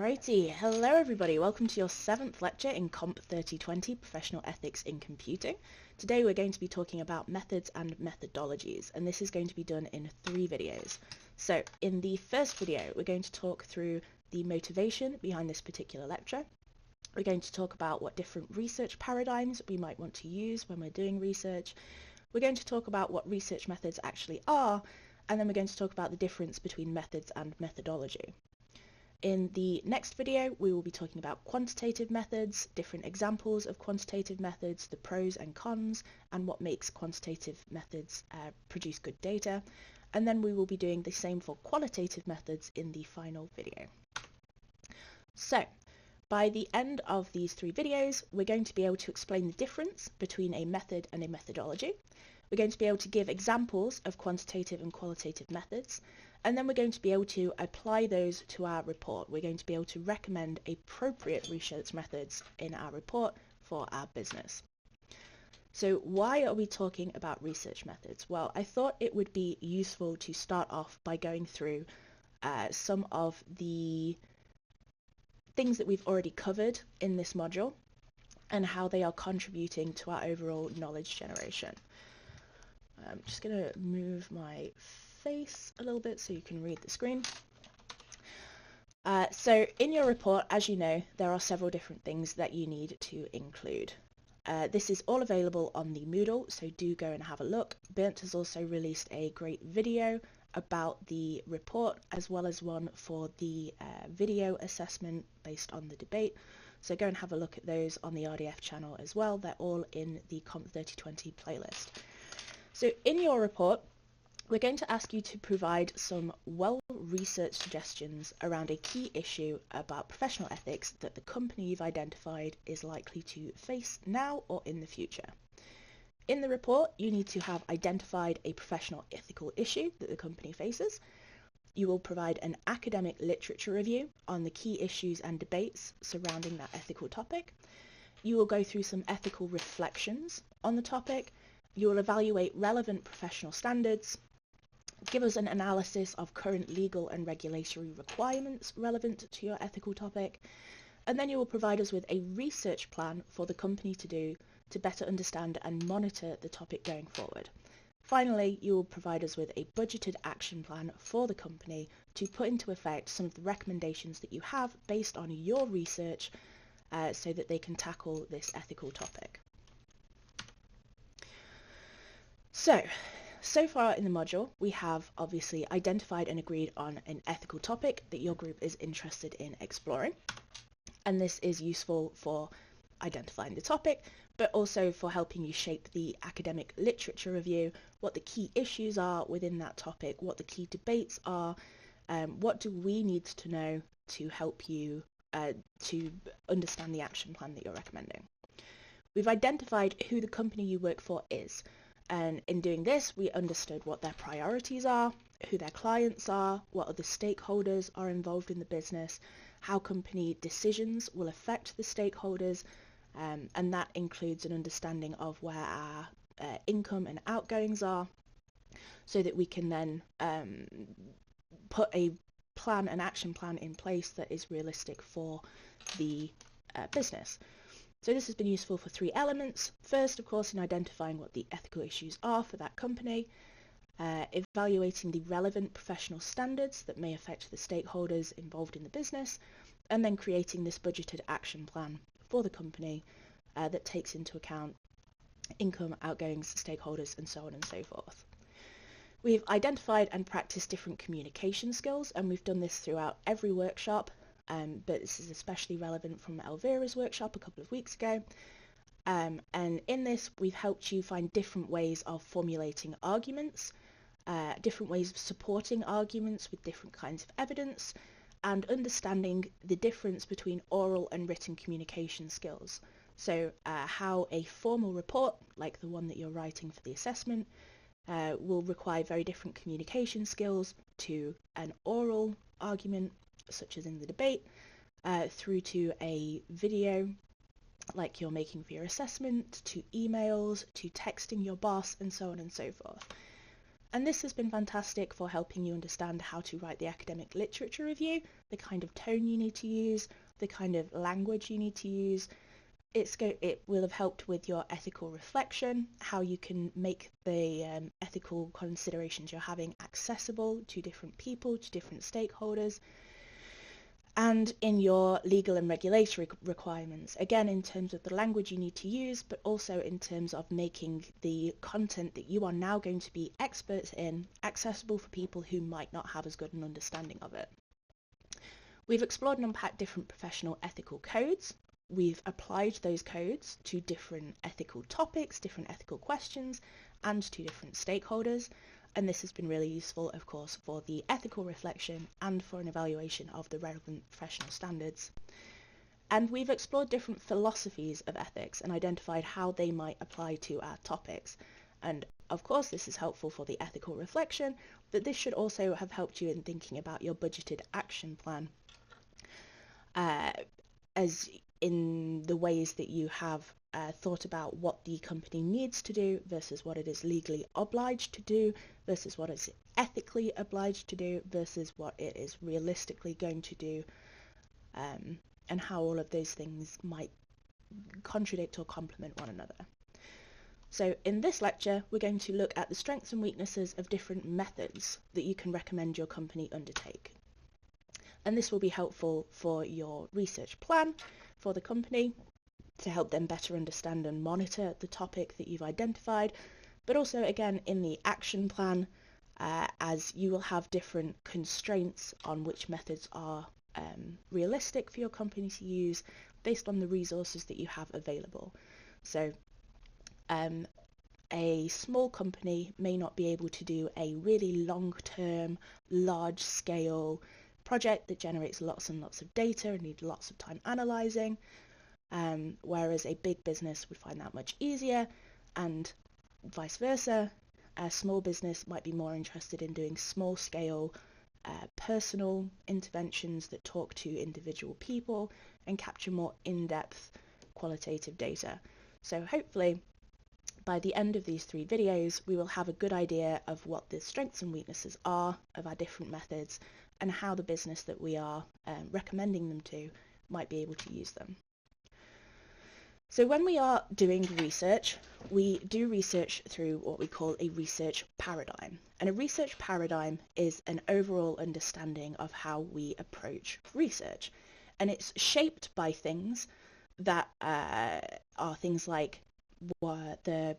Alrighty, hello everybody, welcome to your 7th lecture in COMP3020, Professional Ethics in Computing. Today we're going to be talking about methods and methodologies, and this is going to be done in 3 videos. So in the first video we're going to talk through the motivation behind this particular lecture. We're going to talk about what different research paradigms we might want to use when we're doing research. We're going to talk about what research methods actually are, and then we're going to talk about the difference between methods and methodology. In the next video, we will be talking about quantitative methods, different examples of quantitative methods, the pros and cons, and what makes quantitative methods produce good data. And then we will be doing the same for qualitative methods in the final video. So, by the end of these 3 videos, we're going to be able to explain the difference between a method and a methodology. We're going to be able to give examples of quantitative and qualitative methods. And then we're going to be able to apply those to our report. We're going to be able to recommend appropriate research methods in our report for our business. So why are we talking about research methods? Well, I thought it would be useful to start off by going through some of the things that we've already covered in this module and how they are contributing to our overall knowledge generation. I'm just going to move my face a little bit so you can read the screen. So in your report, as you know, there are several different things that you need to include. This is all available on the Moodle, so do go and have a look. Bernd has also released a great video about the report, as well as one for the video assessment based on the debate. So go and have a look at those on the RDF channel as well. They're all in the COMP3020 playlist. So in your report, we're going to ask you to provide some well-researched suggestions around a key issue about professional ethics that the company you've identified is likely to face now or in the future. In the report, you need to have identified a professional ethical issue that the company faces. You will provide an academic literature review on the key issues and debates surrounding that ethical topic. You will go through some ethical reflections on the topic. You will evaluate relevant professional standards, give us an analysis of current legal and regulatory requirements relevant to your ethical topic, and then you will provide us with a research plan for the company to do to better understand and monitor the topic going forward. Finally, you will provide us with a budgeted action plan for the company to put into effect some of the recommendations that you have based on your research so that they can tackle this ethical topic. So far in the module, we have obviously identified and agreed on an ethical topic that your group is interested in exploring. And this is useful for identifying the topic, but also for helping you shape the academic literature review, what the key issues are within that topic, what the key debates are, what do we need to know to help you to understand the action plan that you're recommending. We've identified who the company you work for is. And in doing this, we understood what their priorities are, who their clients are, what other stakeholders are involved in the business, how company decisions will affect the stakeholders, and that includes an understanding of where our income and outgoings are, so that we can then put a plan, an action plan in place that is realistic for the business. So this has been useful for 3 elements. First, of course, in identifying what the ethical issues are for that company, evaluating the relevant professional standards that may affect the stakeholders involved in the business, and then creating this budgeted action plan for the company that takes into account income, outgoings, stakeholders, and so on and so forth. We've identified and practiced different communication skills, and we've done this throughout every workshop. But this is especially relevant from Elvira's workshop a couple of weeks ago. And in this, we've helped you find different ways of formulating arguments, different ways of supporting arguments with different kinds of evidence, and understanding the difference between oral and written communication skills. So how a formal report, like the one that you're writing for the assessment, will require very different communication skills to an oral argument, such as in the debate, through to a video like you're making for your assessment, to emails, to texting your boss, and so on and so forth. And this has been fantastic for helping you understand how to write the academic literature review, the kind of tone you need to use, the kind of language you need to use. It will have helped with your ethical reflection, how you can make the ethical considerations you're having accessible to different people, to different stakeholders, and in your legal and regulatory requirements, again in terms of the language you need to use, but also in terms of making the content that you are now going to be experts in accessible for people who might not have as good an understanding of it. We've explored and unpacked different professional ethical codes. We've applied those codes to different ethical topics, different ethical questions, and to different stakeholders. And this has been really useful, of course, for the ethical reflection and for an evaluation of the relevant professional standards. And we've explored different philosophies of ethics and identified how they might apply to our topics. And of course, this is helpful for the ethical reflection, but this should also have helped you in thinking about your budgeted action plan, as in the ways that you have thought about what the company needs to do versus what it is legally obliged to do versus what it's ethically obliged to do versus what it is realistically going to do, and how all of those things might contradict or complement one another. So in this lecture, we're going to look at the strengths and weaknesses of different methods that you can recommend your company undertake. And this will be helpful for your research plan for the company, to help them better understand and monitor the topic that you've identified, but also again in the action plan, as you will have different constraints on which methods are realistic for your company to use based on the resources that you have available. So a small company may not be able to do a really long-term, large-scale project that generates lots and lots of data and need lots of time analysing, whereas a big business would find that much easier, and vice versa. A small business might be more interested in doing small-scale personal interventions that talk to individual people and capture more in-depth qualitative data. So hopefully by the end of these 3 videos we will have a good idea of what the strengths and weaknesses are of our different methods and how the business that we are recommending them to might be able to use them. So when we are doing research, we do research through what we call a research paradigm. And a research paradigm is an overall understanding of how we approach research. And it's shaped by things that are things like the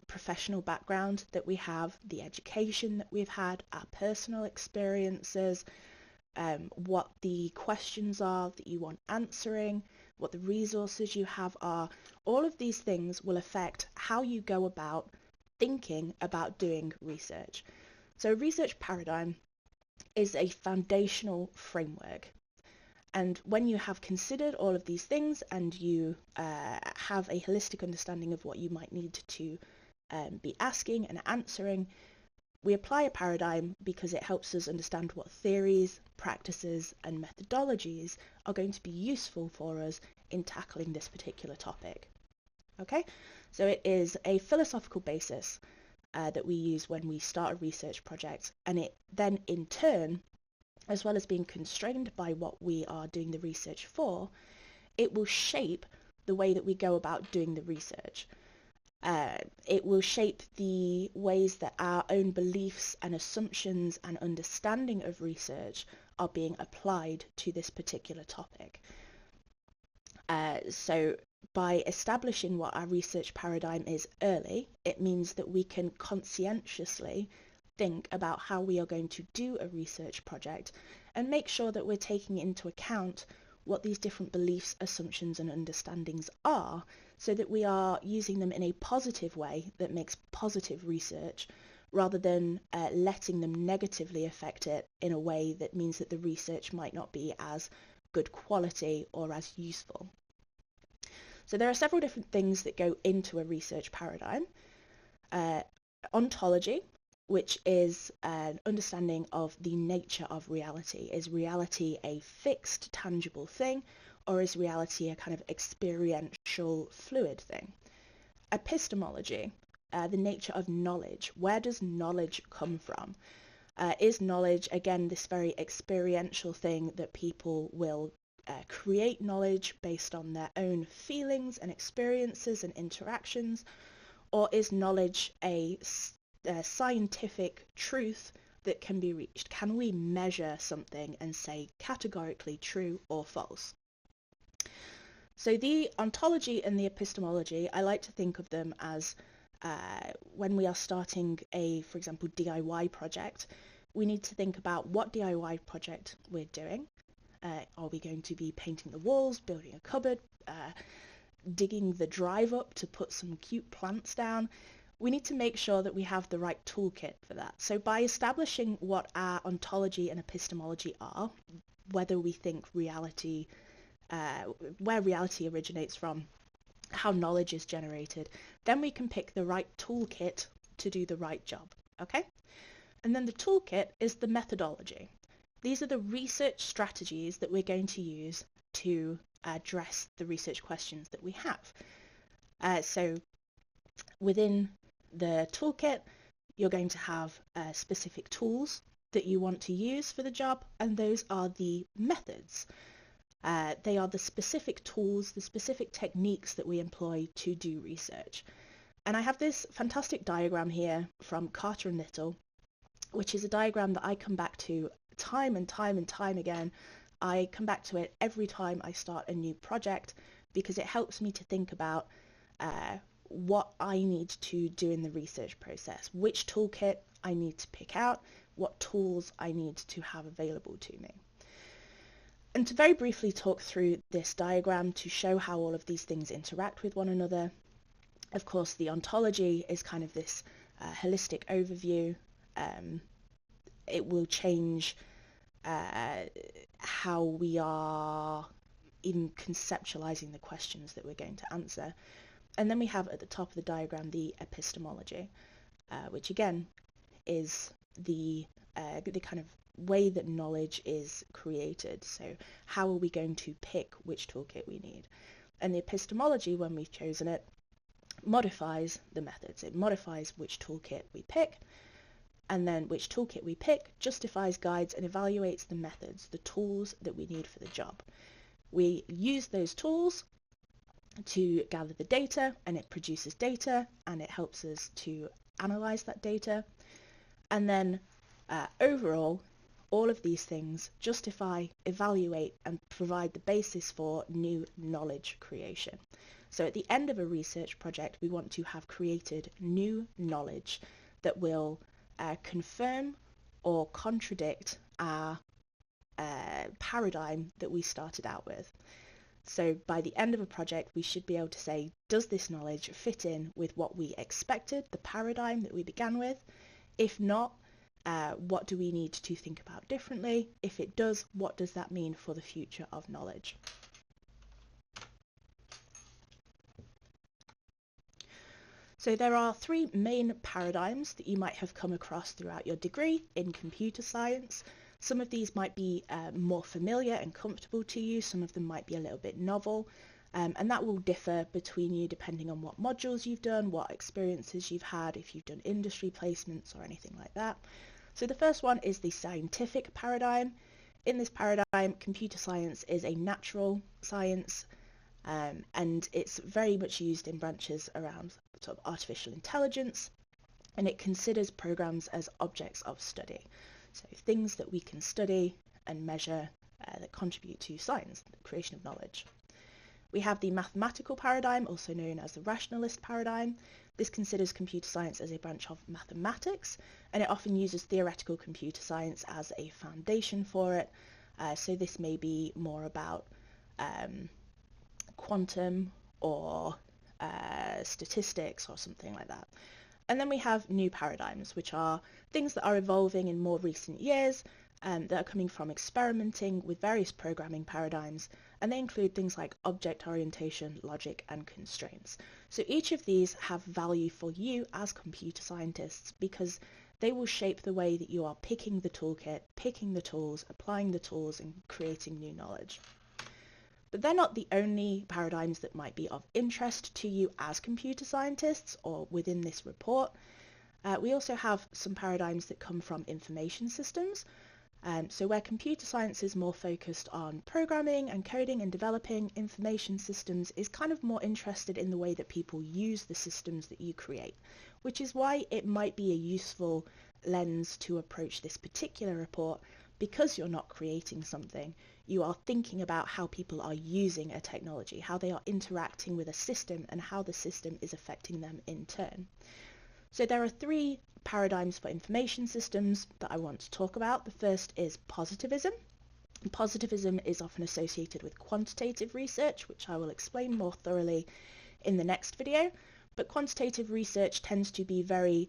professional background that we have, the education that we've had, our personal experiences, what the questions are that you want answering, what the resources you have are. All of these things will affect how you go about thinking about doing research. So a research paradigm is a foundational framework. And when you have considered all of these things and you have a holistic understanding of what you might need to be asking and answering, we apply a paradigm because it helps us understand what theories, practices, and methodologies are going to be useful for us in tackling this particular topic. Okay, so it is a philosophical basis that we use when we start a research project, and it then in turn, as well as being constrained by what we are doing the research for, it will shape the way that we go about doing the research. It will shape the ways that our own beliefs and assumptions and understanding of research are being applied to this particular topic. So by establishing what our research paradigm is early, it means that we can conscientiously think about how we are going to do a research project and make sure that we're taking into account what these different beliefs, assumptions and understandings are, so that we are using them in a positive way that makes positive research, rather than letting them negatively affect it in a way that means that the research might not be as good quality or as useful. So there are several different things that go into a research paradigm. Ontology, which is an understanding of the nature of reality. Is reality a fixed, tangible thing, or is reality a kind of experiential, fluid thing? Epistemology, the nature of knowledge. Where does knowledge come from? Is knowledge, again, this very experiential thing that people will create knowledge based on their own feelings and experiences and interactions? Or is knowledge a scientific truth that can be reached? Can we measure something and say categorically true or false? So the ontology and the epistemology, I like to think of them as when we are starting a, for example, DIY project, we need to think about what DIY project we're doing. Are we going to be painting the walls, building a cupboard, digging the drive up to put some cute plants down? We need to make sure that we have the right toolkit for that. So by establishing what our ontology and epistemology are, whether we think reality, where reality originates from, how knowledge is generated, then we can pick the right toolkit to do the right job, okay? And then the toolkit is the methodology. These are the research strategies that we're going to use to address the research questions that we have. So within the toolkit, you're going to have specific tools that you want to use for the job, and those are the methods. They are the specific tools, the specific techniques that we employ to do research. And I have this fantastic diagram here from Carter and Little, which is a diagram that I come back to time and time and time again. I come back to it every time I start a new project because it helps me to think about what I need to do in the research process, which toolkit I need to pick out, what tools I need to have available to me. And to very briefly talk through this diagram to show how all of these things interact with one another, of course, the ontology is kind of this holistic overview. It will change how we are in conceptualizing the questions that we're going to answer. And then we have at the top of the diagram the epistemology, which again is the kind of way that knowledge is created. So how are we going to pick which toolkit we need? And the epistemology, when we've chosen it, modifies the methods. It modifies which toolkit we pick, and then which toolkit we pick justifies, guides, and evaluates the methods, the tools that we need for the job. We use those tools to gather the data, and it produces data, and it helps us to analyze that data. And then overall, all of these things justify, evaluate, and provide the basis for new knowledge creation. So at the end of a research project, we want to have created new knowledge that will confirm or contradict our paradigm that we started out with. So by the end of a project, we should be able to say, does this knowledge fit in with what we expected, the paradigm that we began with? If not, what do we need to think about differently? If it does, what does that mean for the future of knowledge? So there are three main paradigms that you might have come across throughout your degree in computer science. Some of these might be more familiar and comfortable to you. Some of them might be a little bit novel. And that will differ between you depending on what modules you've done, what experiences you've had, if you've done industry placements or anything like that. So the first one is the scientific paradigm. In this paradigm, computer science is a natural science, and it's very much used in branches around sort of artificial intelligence, and it considers programs as objects of study. So things that we can study and measure that contribute to science, the creation of knowledge. We have the mathematical paradigm, also known as the rationalist paradigm. This considers computer science as a branch of mathematics, and it often uses theoretical computer science as a foundation for it. So this may be more about quantum or statistics or something like that. And then we have new paradigms, which are things that are evolving in more recent years, that are coming from experimenting with various programming paradigms, and they include things like object orientation, logic, and constraints. So each of these have value for you as computer scientists because they will shape the way that you are picking the toolkit, picking the tools, applying the tools, and creating new knowledge. But they're not the only paradigms that might be of interest to you as computer scientists or within this report. We also have some paradigms that come from information systems. So where computer science is more focused on programming and coding and developing, information systems is kind of more interested in the way that people use the systems that you create, which is why it might be a useful lens to approach this particular report. Because you're not creating something, you are thinking about how people are using a technology, how they are interacting with a system, and how the system is affecting them in turn. So there are three paradigms for information systems that I want to talk about. The first is positivism. Positivism is often associated with quantitative research, which I will explain more thoroughly in the next video. But quantitative research tends to be very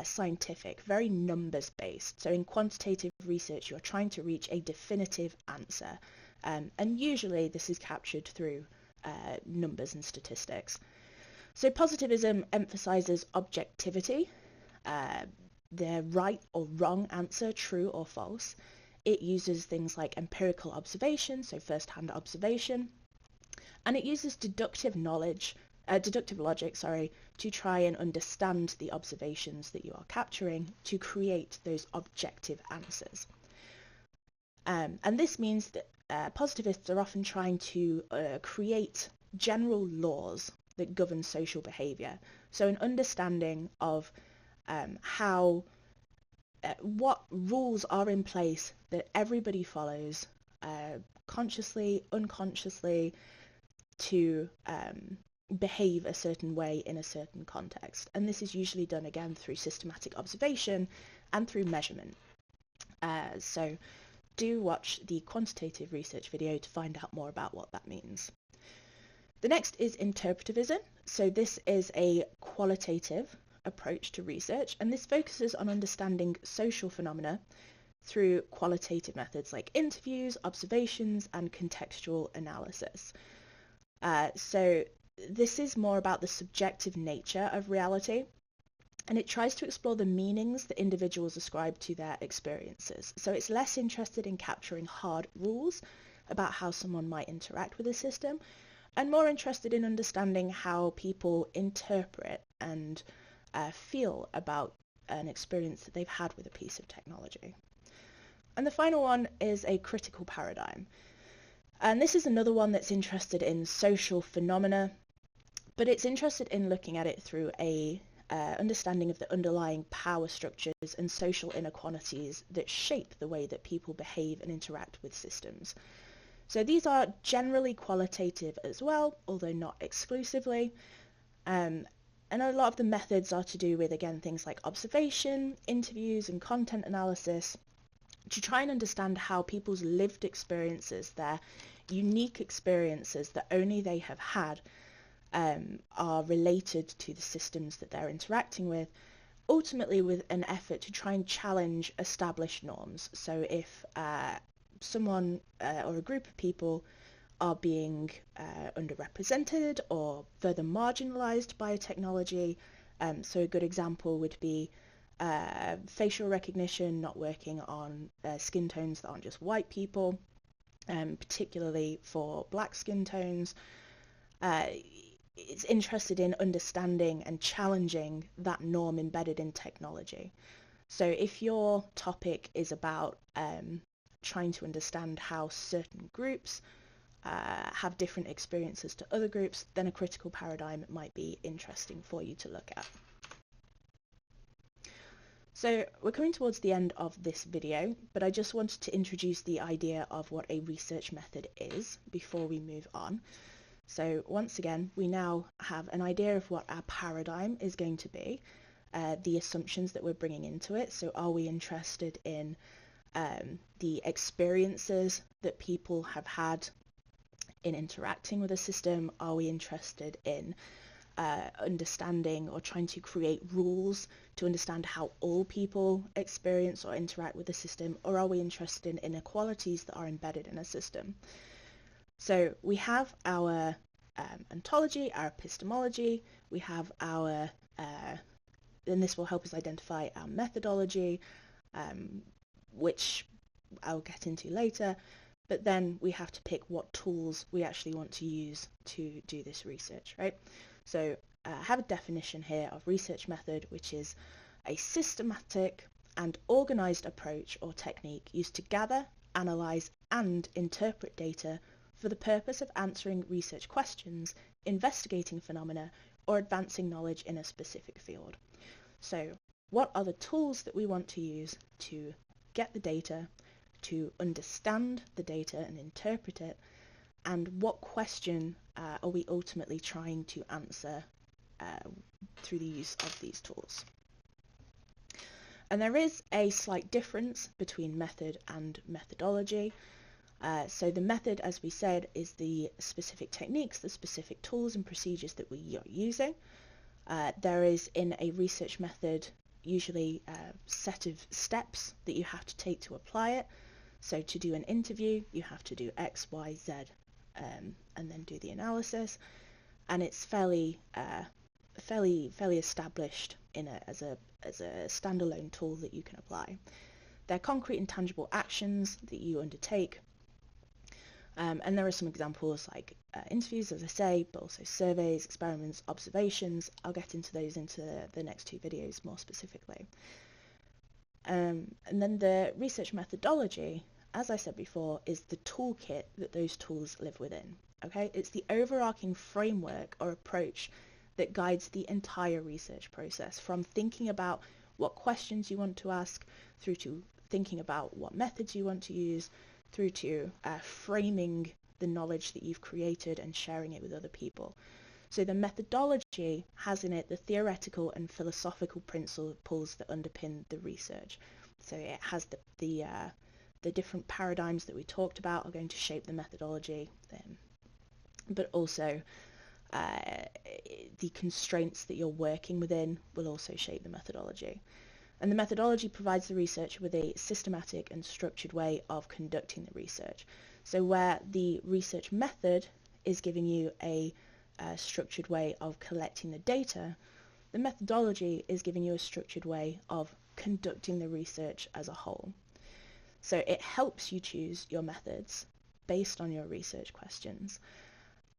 scientific, very numbers-based. So in quantitative research, you're trying to reach a definitive answer. And usually this is captured through numbers and statistics. So positivism emphasizes objectivity, the right or wrong answer, true or false. It uses things like empirical observation, so first-hand observation, and it uses deductive logic, to try and understand the observations that you are capturing to create those objective answers. And this means that positivists are often trying to create general laws that govern social behaviour. So an understanding of what rules are in place that everybody follows consciously, unconsciously, to behave a certain way in a certain context. And this is usually done again through systematic observation and through measurement. So do watch the quantitative research video to find out more about what that means. The next is interpretivism. So this is a qualitative approach to research, and this focuses on understanding social phenomena through qualitative methods like interviews, observations, and contextual analysis. So this is more about the subjective nature of reality, and it tries to explore the meanings that individuals ascribe to their experiences. So it's less interested in capturing hard rules about how someone might interact with a system, and more interested in understanding how people interpret and feel about an experience that they've had with a piece of technology. And the final one is a critical paradigm. And this is another one that's interested in social phenomena, but it's interested in looking at it through a understanding of the underlying power structures and social inequalities that shape the way that people behave and interact with systems. So these are generally qualitative as well, although not exclusively. And a lot of the methods are to do with, again, things like observation, interviews, and content analysis to try and understand how people's lived experiences, their unique experiences that only they have had, are related to the systems that they're interacting with, ultimately with an effort to try and challenge established norms. So if someone or a group of people are being underrepresented or further marginalized by a technology, so a good example would be facial recognition not working on skin tones that aren't just white people, particularly for black skin tones. It's interested in understanding and challenging that norm embedded in technology. So if your topic is about trying to understand how certain groups have different experiences to other groups, then a critical paradigm might be interesting for you to look at. So we're coming towards the end of this video, but I just wanted to introduce the idea of what a research method is before we move on. So once again, we now have an idea of what our paradigm is going to be, the assumptions that we're bringing into it. So are we interested in the experiences that people have had in interacting with a system? Are we interested in understanding or trying to create rules to understand how all people experience or interact with the system? Or are we interested in inequalities that are embedded in a system? So we have our ontology, our epistemology, we have our, and this will help us identify our methodology, which I'll get into later. but then we have to pick what tools we actually want to use to do this research, right? So I have a definition here of research method, which is a systematic and organized approach or technique used to gather, analyze, and interpret data for the purpose of answering research questions, investigating phenomena, or advancing knowledge in a specific field. So what are the tools that we want to use to get the data, to understand the data and interpret it, and what question are we ultimately trying to answer through the use of these tools? And there is a slight difference between method and methodology. So the method, as we said, is the specific techniques, the specific tools and procedures that we are using. There is, in a research method, usually a set of steps that you have to take to apply it. So to do an interview, you have to do X, Y, Z, and then do the analysis. And it's fairly established as a standalone tool that you can apply. They're concrete and tangible actions that you undertake. And there are some examples like interviews, as I say, but also surveys, experiments, observations. I'll get into those into the next two videos more specifically. And then the research methodology, as I said before, is the toolkit that those tools live within. Okay, it's the overarching framework or approach that guides the entire research process, from thinking about what questions you want to ask, through to thinking about what methods you want to use, through to framing the knowledge that you've created and sharing it with other people. So the methodology has in it the theoretical and philosophical principles that underpin the research. So it has the different paradigms that we talked about are going to shape the methodology, but also the constraints that you're working within will also shape the methodology. And the methodology provides the researcher with a systematic and structured way of conducting the research. So where the research method is giving you a structured way of collecting the data, the methodology is giving you a structured way of conducting the research as a whole. So it helps you choose your methods based on your research questions.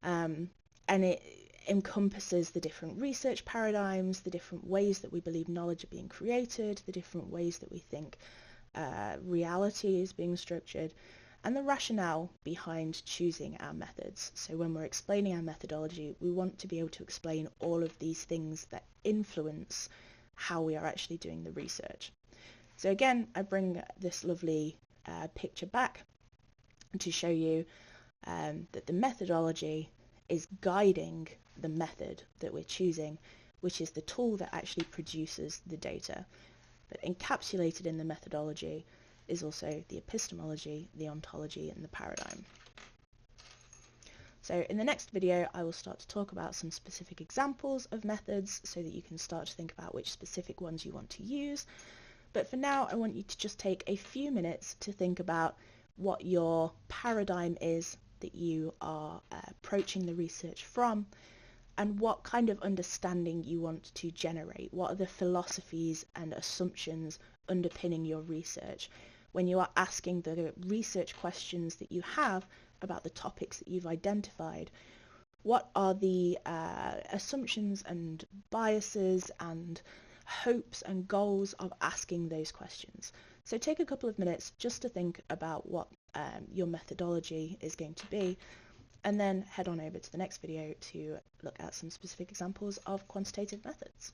And it encompasses the different research paradigms, the different ways that we believe knowledge are being created, the different ways that we think reality is being structured, and the rationale behind choosing our methods. So when we're explaining our methodology, we want to be able to explain all of these things that influence how we are actually doing the research. So again, I bring this lovely picture back to show you that the methodology is guiding the method that we're choosing, which is the tool that actually produces the data. But encapsulated in the methodology is also the epistemology, the ontology, and the paradigm. So in the next video, I will start to talk about some specific examples of methods so that you can start to think about which specific ones you want to use. But for now, I want you to just take a few minutes to think about what your paradigm is that you are approaching the research from, and what kind of understanding you want to generate. What are the philosophies and assumptions underpinning your research when you are asking the research questions that you have about the topics that you've identified? What are the assumptions and biases and hopes and goals of asking those questions? So take a couple of minutes just to think about what your methodology is going to be, and then head on over to the next video to look at some specific examples of quantitative methods.